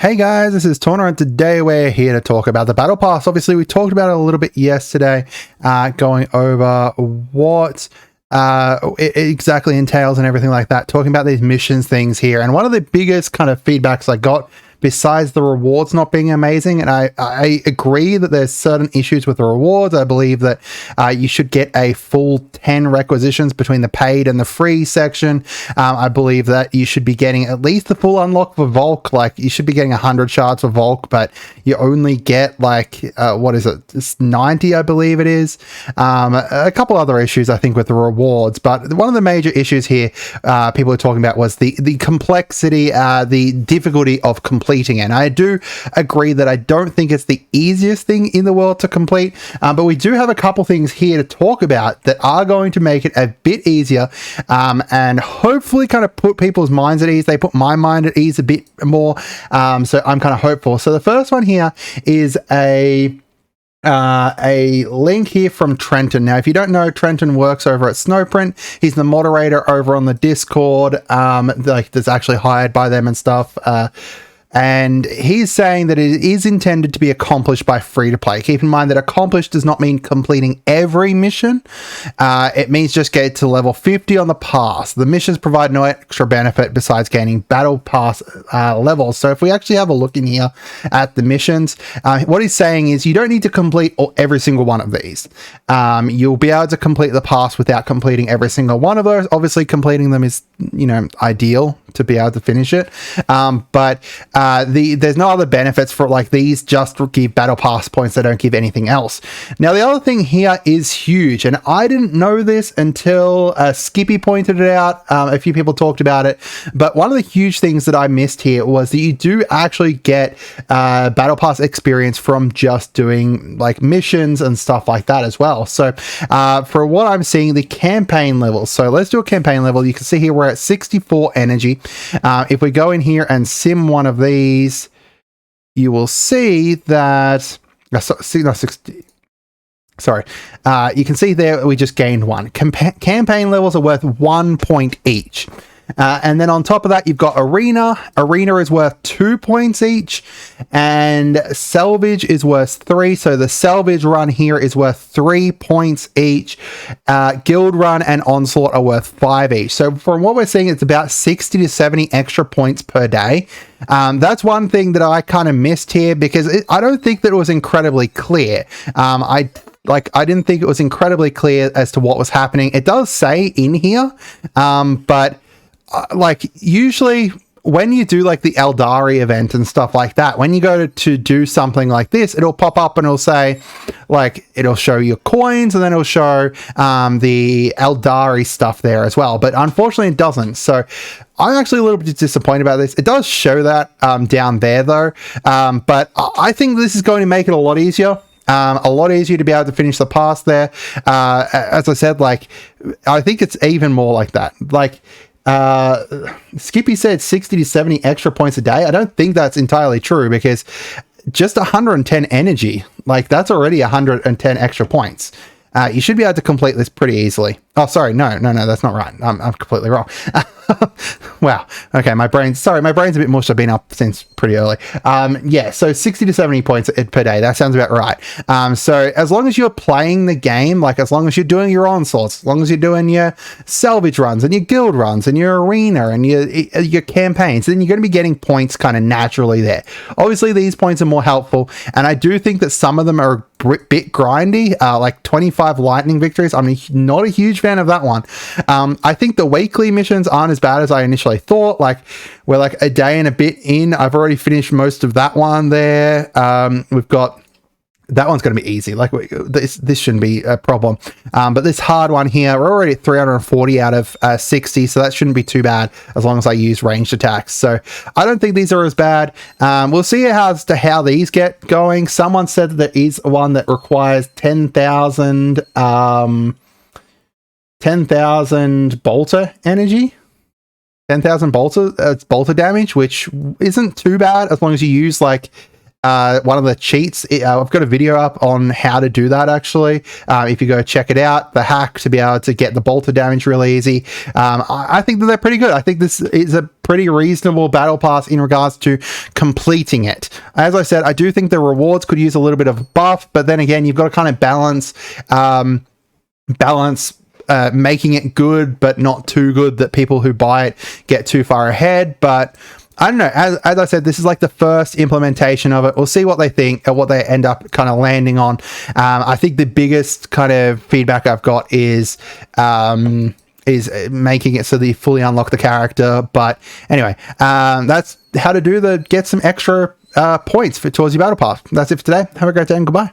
Hey guys, this is Torna, and today we're here to talk about the Battle Pass. Obviously, we talked about it a little bit yesterday, going over what it exactly entails and everything like that, talking about these missions things here. And one of the biggest kind of feedbacks I got, besides the rewards not being amazing, and I agree that there's certain issues with the rewards. I believe that you should get a full 10 requisitions between the paid and the free section. I believe that you should be getting at least the full unlock for Volk. Like, you should be getting 100 shards for Volk, but you only get like, what is it? It's 90, I believe it is. A couple other issues, I think, with the rewards, but one of the major issues here people are talking about was the complexity, the difficulty of completing. And I do agree that I don't think it's the easiest thing in the world to complete, but we do have a couple things here to talk about that are going to make it a bit easier, and hopefully kind of put people's minds at ease. They put my mind at ease a bit more, so I'm kind of hopeful. So the first one here is a link here from Trenton. Now, if you don't know, Trenton works over at Snowprint. He's the moderator over on the Discord, like that's actually hired by them and stuff. And he's saying that it is intended to be accomplished by free-to-play. Keep in mind that accomplished does not mean completing every mission. It means just get to level 50 on the pass. The missions provide no extra benefit besides gaining battle pass levels. So if we actually have a look in here at the missions, what he's saying is you don't need to complete every single one of these. You'll be able to complete the pass without completing every single one of those. Obviously, completing them is, you know, ideal to be able to finish it. But there's no other benefits for like these, just give battle pass points. They don't give anything else. Now, the other thing here is huge, and I didn't know this until Skippy pointed it out. A few people talked about it, but one of the huge things that I missed here was that you do actually get battle pass experience from just doing like missions and stuff like that as well. So for what I'm seeing, the campaign levels, so let's do a campaign level. You can see here we're at 64 energy. If we go in here and sim one of these, you will see that you can see there we just gained one. Campaign levels are worth 1 point each. And then on top of that, you've got Arena. Arena is worth 2 points each, and Salvage is worth 3. So the Salvage run here is worth 3 points each. Guild Run and Onslaught are worth 5 each. So from what we're seeing, it's about 60 to 70 extra points per day. That's one thing that I kind of missed here, because I don't think that it was incredibly clear. I didn't think it was incredibly clear as to what was happening. It does say in here, but like usually when you do like the Eldari event and stuff like that, when you go to do something like this, it'll pop up and it'll say, like, it'll show your coins, and then it'll show the Eldari stuff there as well. But unfortunately it doesn't. So I'm actually a little bit disappointed about this. It does show that down there though, but I think this is going to make it a lot easier. A lot easier to be able to finish the pass there. As I said, like, I think it's even more like that. Like, Skippy said 60 to 70 extra points a day. I don't think that's entirely true, because just 110 energy, like that's already 110 extra points. You should be able to complete this pretty easily. Oh, sorry. No, that's not right. I'm completely wrong. Wow. Okay. My brain's a bit mushed. I've been up since pretty early. Yeah. So 60 to 70 points per day. That sounds about right. So as long as you're playing the game, like as long as you're doing your onslaughts, as long as you're doing your salvage runs and your guild runs and your arena and your campaigns, then you're going to be getting points kind of naturally there. Obviously, these points are more helpful, and I do think that some of them are a bit grindy, like 25 lightning victories. I'm not a huge fan of that one. I think the weekly missions aren't as bad as I initially thought. Like, we're like a day and a bit in. I've already finished most of that one there. We've got that one's going to be easy. Like, this shouldn't be a problem. But this hard one here, we're already at 340 out of 60, so that shouldn't be too bad as long as I use ranged attacks. So I don't think these are as bad. We'll see as to how these get going. Someone said that there is one that requires 10,000 bolter energy. 10,000 bolter damage, which isn't too bad as long as you use like one of the cheats. I've got a video up on how to do that, actually. If you go check it out, the hack to be able to get the bolter damage really easy. I think that they're pretty good. I think this is a pretty reasonable battle pass in regards to completing it. As I said, I do think the rewards could use a little bit of a buff, but then again, you've got to kind of balance making it good, but not too good that people who buy it get too far ahead. But I don't know. As I said, this is like the first implementation of it. We'll see what they think or what they end up kind of landing on. I think the biggest kind of feedback I've got is making it so that you fully unlock the character. But anyway, that's how to get some extra points towards your battle pass. That's it for today. Have a great day and goodbye.